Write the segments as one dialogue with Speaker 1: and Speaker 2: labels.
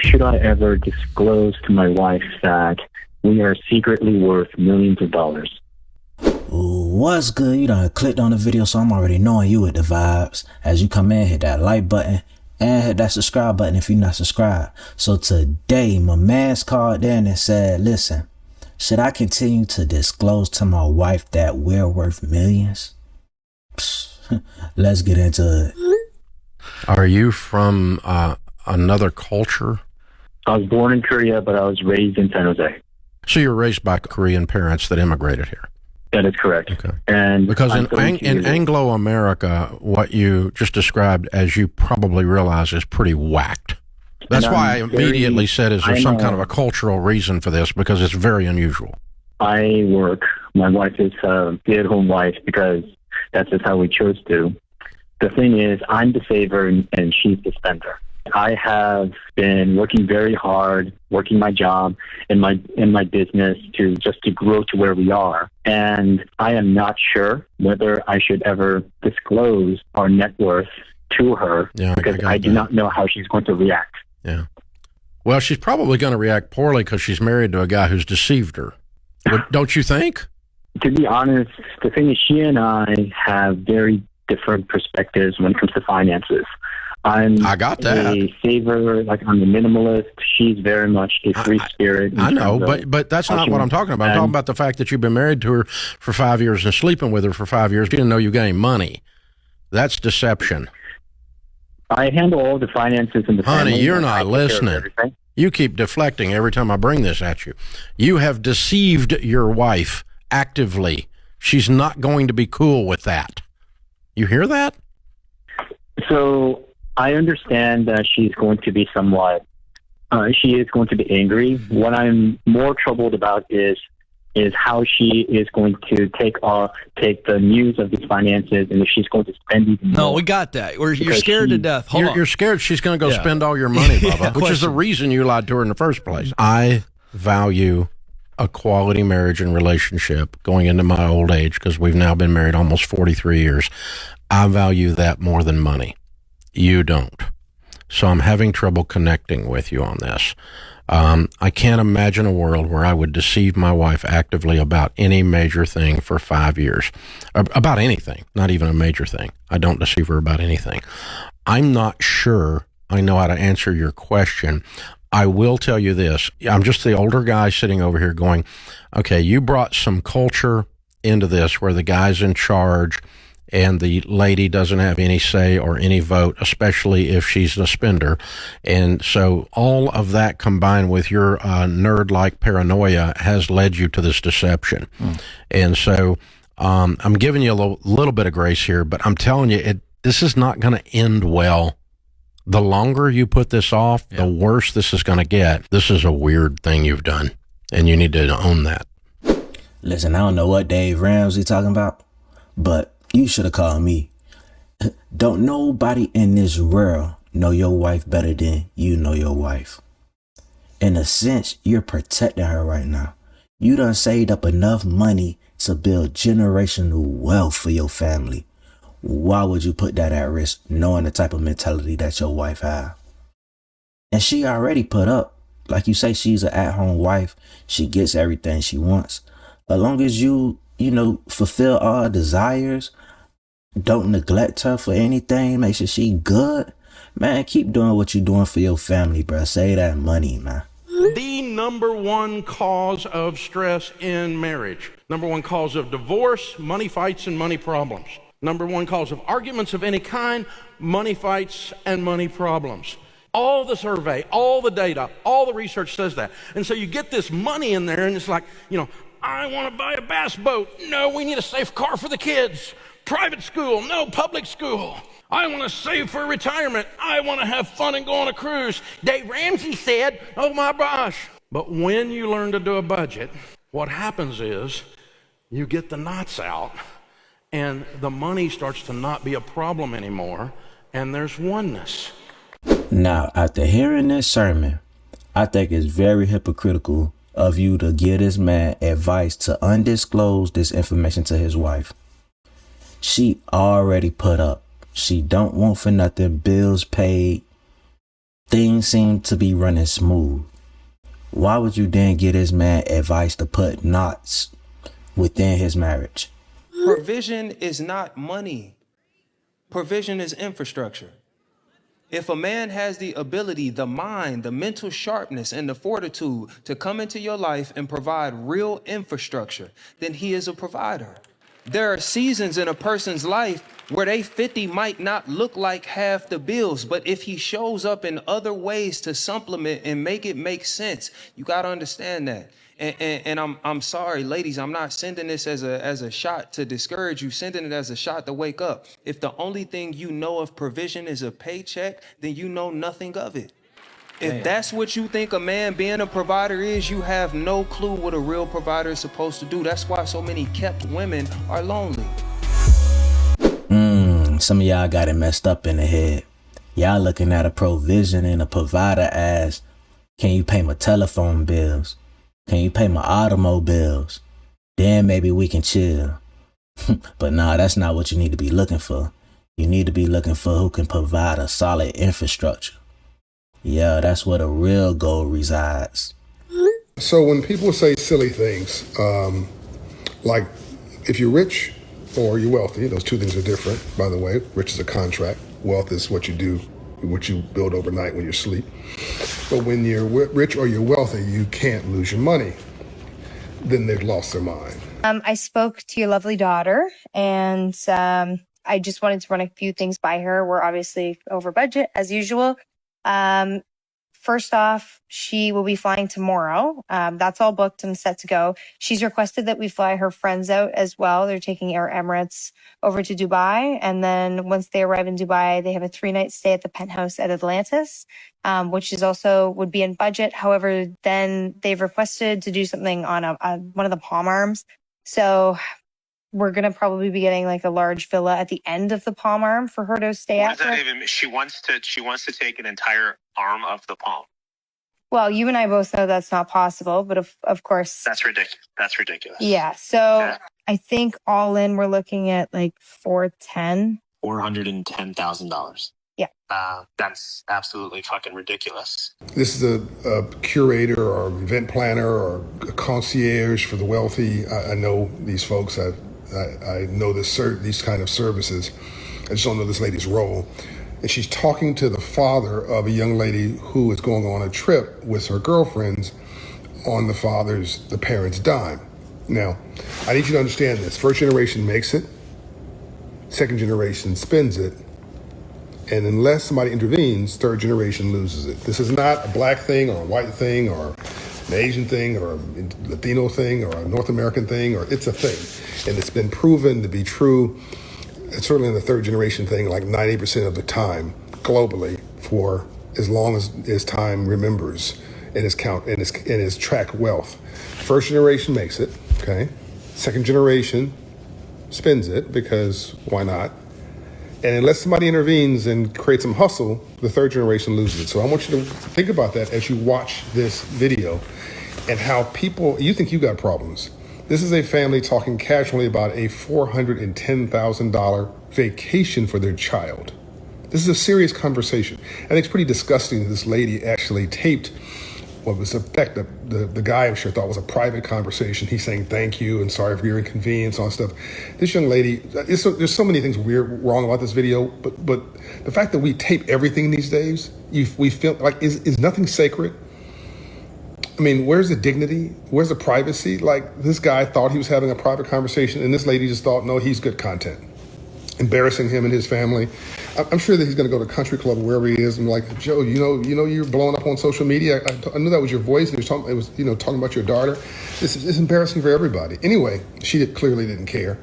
Speaker 1: Should I ever disclose to my wife that we are secretly worth millions of dollars?
Speaker 2: What's good? You done clicked on the video, so I'm already knowing you with the vibes. As you come in, hit that like button and hit that subscribe button if you're not subscribed. So today, my man's called in and said, listen, should I continue to disclose to my wife that we're worth millions? Let's get into it.
Speaker 3: Are you from another culture?
Speaker 1: I was born in Korea, but I was raised in San Jose.
Speaker 3: So you were raised by Korean parents that immigrated here?
Speaker 1: That is correct.
Speaker 3: Okay.
Speaker 1: And
Speaker 3: because in Anglo-America, what you just described, as you probably realize, is pretty whacked. That's why I immediately said, is there some kind of a cultural reason for this? Because it's very unusual.
Speaker 1: I work. My wife is a stay-at-home wife because that's just how we chose to. The thing is, I'm the saver and she's the spender. I have been working very hard, working my job in my business to grow to where we are. And I am not sure whether I should ever disclose our net worth to her because I do not know how she's going to react.
Speaker 3: Yeah. Well, she's probably going to react poorly because she's married to a guy who's deceived her. Don't you think?
Speaker 1: To be honest, the thing is, she and I have very different perspectives when it comes to finances. I got that. A saver, like I'm a minimalist. She's very much a free spirit.
Speaker 3: I know, but that's not what I'm talking about. I'm talking about the fact that you've been married to her for 5 years and sleeping with her for 5 years. You didn't know you got any money. That's deception.
Speaker 1: I handle all the finances in the family.
Speaker 3: Honey, you're not listening. You keep deflecting every time I bring this at you. You have deceived your wife actively. She's not going to be cool with that. You hear that?
Speaker 1: So I understand that she's going to be somewhat, she is going to be angry. What I'm more troubled about is how she is going to take the news of these finances and if she's going to spend even more.
Speaker 4: No, we got that. You're scared to death.
Speaker 3: You're scared she's going to go spend all your money, Bubba, which is the reason you lied to her in the first place. I value a quality marriage and relationship going into my old age because we've now been married almost 43 years. I value that more than money. You don't. So I'm having trouble connecting with you on this. I can't imagine a world where I would deceive my wife actively about any major thing for 5 years. About anything, not even a major thing. I don't deceive her about anything. I'm not sure I know how to answer your question. I will tell you this. I'm just the older guy sitting over here going, okay, you brought some culture into this where the guy's in charge and the lady doesn't have any say or any vote, especially if she's a spender. And so all of that combined with your nerd-like paranoia has led you to this deception. And so I'm giving you a little bit of grace here, but I'm telling you, this is not going to end well. The longer you put this off, the worse this is going to get. This is a weird thing you've done, and you need to own that.
Speaker 2: Listen, I don't know what Dave Ramsey talking about, but you should have called me. Don't nobody in this world know your wife better than you know your wife. In a sense, you're protecting her right now. You done saved up enough money to build generational wealth for your family. Why would you put that at risk knowing the type of mentality that your wife have? And she already put up. Like you say, she's an at-home wife. She gets everything she wants. As long as you fulfill all her desires, don't neglect her for anything, make sure she good, man, keep doing what you're doing for your family, bro. Save that money, man.
Speaker 5: The number one cause of stress in marriage. Number one cause of divorce, money fights and money problems. Number one cause of arguments of any kind, money fights and money problems. All the survey, all the data, all the research says that. And so you get this money in there and it's like, I want to buy a bass boat. No, we need a safe car for the kids. Private school. No, public school. I want to save for retirement. I want to have fun and go on a cruise. Dave Ramsey said, oh my gosh. But when you learn to do a budget, what happens is you get the knots out and the money starts to not be a problem anymore and there's oneness.
Speaker 2: Now, after hearing this sermon, I think it's very hypocritical of you to give this man advice to undisclose this information to his wife. She already put up. She don't want for nothing, bills paid. things seem to be running smooth. Why would you then give this man advice to put knots within his marriage?
Speaker 6: Provision is not money. Provision is infrastructure. If a man has the ability, the mind, the mental sharpness, and the fortitude to come into your life and provide real infrastructure, then he is a provider. There are seasons in a person's life where they 50 might not look like half the bills, but if he shows up in other ways to supplement and make it make sense, you got to understand that. And I'm sorry, ladies, I'm not sending this as a shot to discourage you, sending it as a shot to wake up. If the only thing you know of provision is a paycheck, then you know nothing of it. If that's what you think a man being a provider is, you have no clue what a real provider is supposed to do. That's why so many kept women are lonely.
Speaker 2: Some of y'all got it messed up in the head. Y'all looking at a provision and a provider as, can you pay my telephone bills? Can you pay my automobiles? Then maybe we can chill. But nah, that's not what you need to be looking for. You need to be looking for who can provide a solid infrastructure. Yeah, that's where the real gold resides.
Speaker 7: So when people say silly things, like if you're rich or you're wealthy, those two things are different, by the way. Rich is a contract. Wealth is what you do, what you build overnight when you sleep. But when you're rich or you're wealthy, you can't lose your money. Then they've lost their mind.
Speaker 8: I spoke to your lovely daughter, and I just wanted to run a few things by her. We're obviously over budget, as usual. First off, she will be flying tomorrow. That's all booked and set to go. She's requested that we fly her friends out as well. They're taking Air Emirates over to Dubai. And then once they arrive in Dubai, they have a 3-night stay at the penthouse at Atlantis, which is also would be in budget. However, then they've requested to do something on one of the Palm Arms. So we're going to probably be getting like a large villa at the end of the Palm Arm for her to stay at.
Speaker 9: What does that even mean? She wants to take an entire arm of the palm.
Speaker 8: Well, you and I both know that's not possible, but of course.
Speaker 9: That's ridiculous.
Speaker 8: Yeah. So I think all in, we're looking at like
Speaker 9: $410,000.
Speaker 8: Yeah.
Speaker 9: That's absolutely fucking ridiculous.
Speaker 7: This is a curator or event planner or a concierge for the wealthy. I know these folks. I know these kind of services. I just don't know this lady's role. And she's talking to the father of a young lady who is going on a trip with her girlfriends on the parents' dime. Now, I need you to understand this. First generation makes it. Second generation spends it. And unless somebody intervenes, third generation loses it. This is not a black thing or a white thing or an Asian thing or a Latino thing or a North American thing, it's a thing. And it's been proven to be true, certainly in the third generation thing, like 90% of the time globally for as long as time remembers and is tracked wealth. First generation makes it, okay? Second generation spends it because why not? And unless somebody intervenes and creates some hustle, the third generation loses it. So I want you to think about that as you watch this video and how you think you got problems. This is a family talking casually about a $410,000 vacation for their child. This is a serious conversation. I think it's pretty disgusting that this lady actually taped what was the guy I'm sure thought was a private conversation. He's saying thank you and sorry for your inconvenience, all stuff. This young lady, there's so many things wrong about this video, but the fact that we tape everything these days, we feel like is nothing sacred. I mean, where's the dignity? Where's the privacy? Like, this guy thought he was having a private conversation, and this lady just thought, no, he's good content. Embarrassing him and his family. I'm sure that he's going to go to country club wherever he is. And like, Joe, you know, you're blowing up on social media. I knew that was your voice. And it was talking about your daughter. This is embarrassing for everybody. Anyway, she clearly didn't care.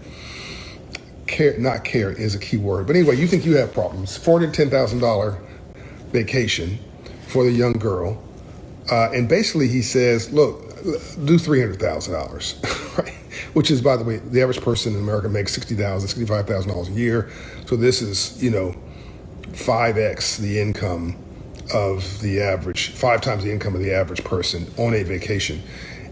Speaker 7: Not care is a key word. But anyway, you think you have problems. $410,000 vacation for the young girl. And basically he says, look, do $300,000, right? Which is, by the way, the average person in America makes $60,000, $65,000 a year. So this is, 5x the income of the average, 5 times the income of the average person on a vacation.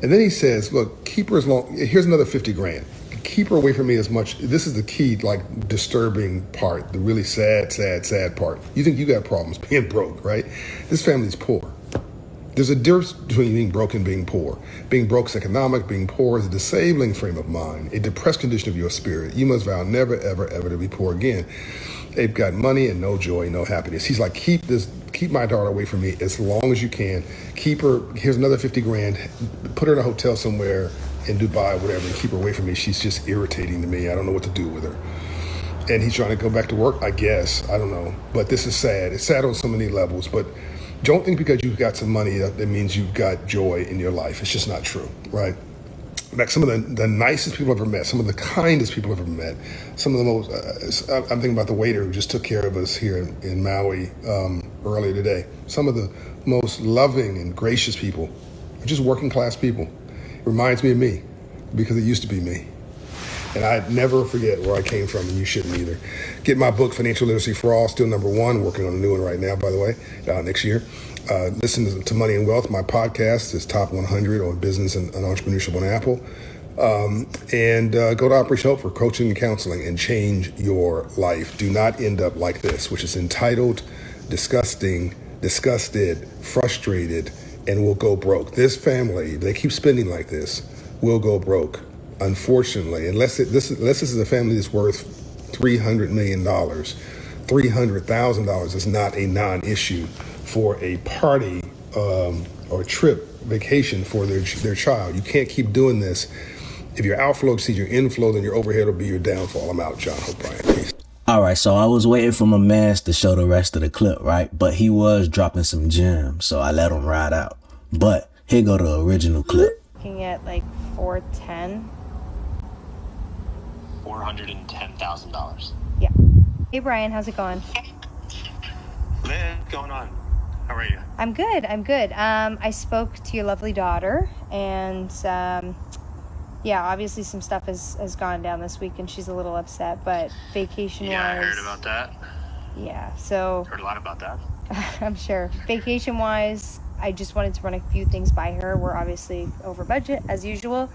Speaker 7: And then he says, look, keep her as long, here's another 50 grand. keep her away from me as much. This is the key, like, disturbing part, the really sad part. You think you got problems being broke, right? This family's poor. There's a difference between being broke and being poor. Being broke is economic. Being poor is a disabling frame of mind, a depressed condition of your spirit. You must vow never, ever, ever to be poor again. They've got money and no joy, no happiness. He's like, keep my daughter away from me as long as you can. Keep her, here's another 50 grand. Put her in a hotel somewhere in Dubai, whatever, and keep her away from me. She's just irritating to me. I don't know what to do with her. And he's trying to go back to work, I guess. I don't know. But this is sad. It's sad on so many levels. But don't think because you've got some money that means you've got joy in your life. It's just not true, right? Like, some of the nicest people I've ever met, some of the kindest people I've ever met, some of the most, I'm thinking about the waiter who just took care of us here in Maui earlier today. Some of the most loving and gracious people are just working class people. It reminds me of me because it used to be me. And I never forget where I came from, and you shouldn't either. Get my book, Financial Literacy for All, still #1, working on a new one right now, by the way, next year. Listen to Money and Wealth, my podcast is top 100 on business and entrepreneurship on Apple. And go to Operation Hope for coaching and counseling and change your life. Do not end up like this, which is entitled, disgusting, disgusted, frustrated, and will go broke. This family, if they keep spending like this, will go broke. Unfortunately, unless this is a family that's worth $300 million, $300,000 is not a non-issue for a party or trip, vacation for their child. You can't keep doing this. If your outflow exceeds your inflow, then your overhead will be your downfall. I'm out, John O'Brien. Peace.
Speaker 2: All right, so I was waiting for my mans to show the rest of the clip, right? But he was dropping some gems, so I let him ride out. But here go the original clip.
Speaker 8: Looking at like 410.
Speaker 9: $410,000.
Speaker 8: Yeah. Hey Brian, how's it going?
Speaker 9: Lynn, what's going on? How are you?
Speaker 8: I'm good. I spoke to your lovely daughter, and yeah, obviously some stuff has gone down this week, and she's a little upset. But vacation-wise,
Speaker 9: Yeah, I heard about that.
Speaker 8: Yeah, so
Speaker 9: Heard a lot about that.
Speaker 8: I'm sure. Vacation-wise, I just wanted to run a few things by her. We're obviously over budget as usual.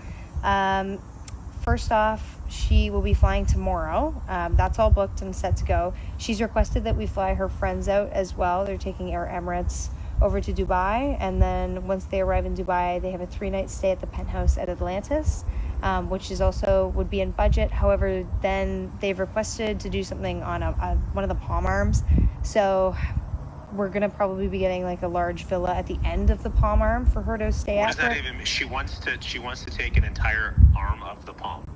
Speaker 8: First off, she will be flying tomorrow. That's all booked and set to go. She's requested that we fly her friends out as well. They're taking Air Emirates over to Dubai, and then once they arrive in Dubai, they have a 3-night stay at the penthouse at Atlantis, which is also would be in budget. However, then they've requested to do something on one of the Palm Arms, so we're gonna probably be getting like a large villa at the end of the Palm Arm for her to stay at.
Speaker 9: What does that even mean? She wants to take an entire arm of the palm.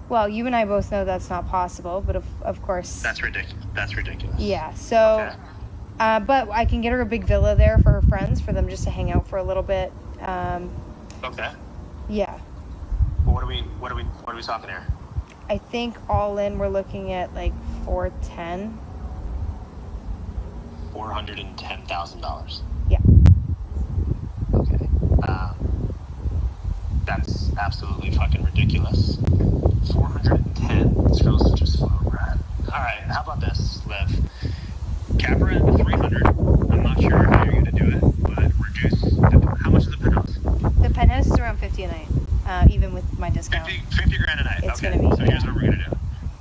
Speaker 8: Well, you and I both know that's not possible, but of course.
Speaker 9: That's ridiculous.
Speaker 8: Yeah. So,
Speaker 9: Okay.
Speaker 8: But I can get her a big villa there for her friends, for them just to hang out for a little bit.
Speaker 9: Okay.
Speaker 8: Yeah.
Speaker 9: Well, what are we talking here?
Speaker 8: I think all in we're looking at like 410.
Speaker 9: $410,000.
Speaker 8: Yeah.
Speaker 9: Okay. That's absolutely fucking ridiculous. 410. This girl's such a slow rat. All right. How about this, Liv? Cap her at 300. I'm not sure how you're gonna do it, but how much is the penthouse?
Speaker 8: The penthouse is around 50 a night, even with my discount.
Speaker 9: 50 grand a night.
Speaker 8: It's
Speaker 9: Okay.
Speaker 8: gonna be,
Speaker 9: So
Speaker 8: yeah.
Speaker 9: here's what we're gonna do.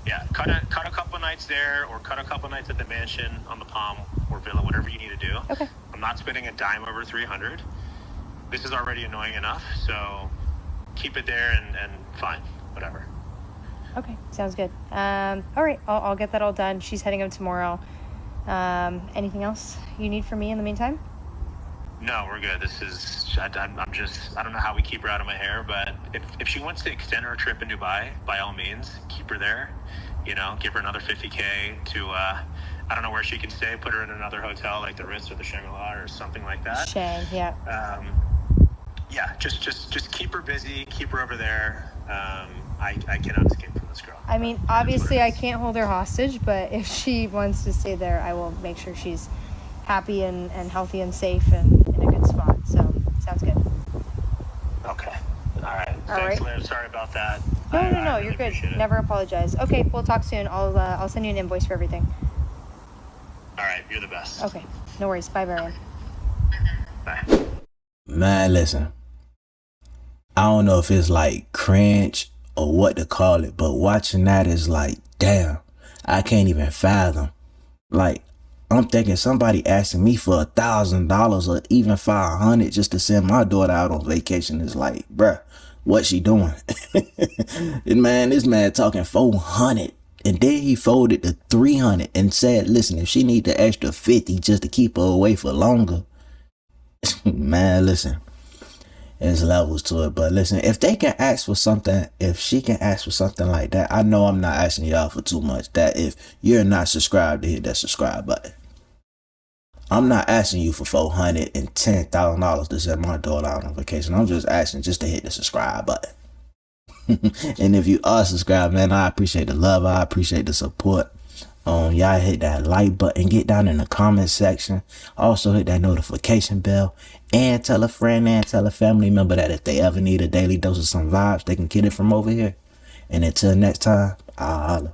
Speaker 9: Yeah, cut a couple nights there, or cut a couple nights at the mansion, on the Palm, or villa, whatever you need to do.
Speaker 8: Okay.
Speaker 9: I'm not spending a dime over 300. This is already annoying enough, so keep it there and fine, whatever.
Speaker 8: Okay, sounds good. All right, I'll get that all done. She's heading out tomorrow. Anything else you need from me in the meantime?
Speaker 9: No, we're good. I don't know how we keep her out of my hair, but if she wants to extend her trip in Dubai, by all means, keep her there. You know, give her another $50K to, I don't know where she can stay, put her in another hotel like the Ritz or the Shangri-La or something like that.
Speaker 8: Shang, yeah.
Speaker 9: Yeah, just keep her busy, keep her over there. I cannot escape from this girl.
Speaker 8: I mean, obviously I can't hold her hostage, but if she wants to stay there, I will make sure she's happy and healthy and safe and in a good spot. So, sounds good.
Speaker 9: Okay. All right.
Speaker 8: All
Speaker 9: Thanks,
Speaker 8: right.
Speaker 9: Liv. Sorry about that.
Speaker 8: No,
Speaker 9: I
Speaker 8: you're
Speaker 9: really
Speaker 8: good.
Speaker 9: appreciate it.
Speaker 8: Never apologize. Okay, we'll talk soon. I'll send you an invoice for everything.
Speaker 9: All right. You're the best.
Speaker 8: Okay, no worries. Bye, Brian.
Speaker 9: Bye.
Speaker 2: Man, listen. I don't know if it's like cringe or what to call it, but watching that is like, damn, I can't even fathom. Like, I'm thinking somebody asking me for $1,000 or even $500 just to send my daughter out on vacation is like, bruh, what she doing? This man talking 400, and then he folded to 300 and said, listen, if she need the extra 50 just to keep her away for longer, man, listen, there's levels to it. But listen, if they can ask for something, if she can ask for something like that, I know I'm not asking y'all for too much. That if you're not subscribed, to hit that subscribe button. I'm not asking you for $410,000 to send my daughter out on vacation. I'm just asking just to hit the subscribe button. And if you are subscribed, man, I appreciate the love. I appreciate the support. Y'all hit that like button, get down in the comment section. Also hit that notification bell, and tell a friend and tell a family member that if they ever need a daily dose of some vibes, they can get it from over here. And until next time, I'll holla.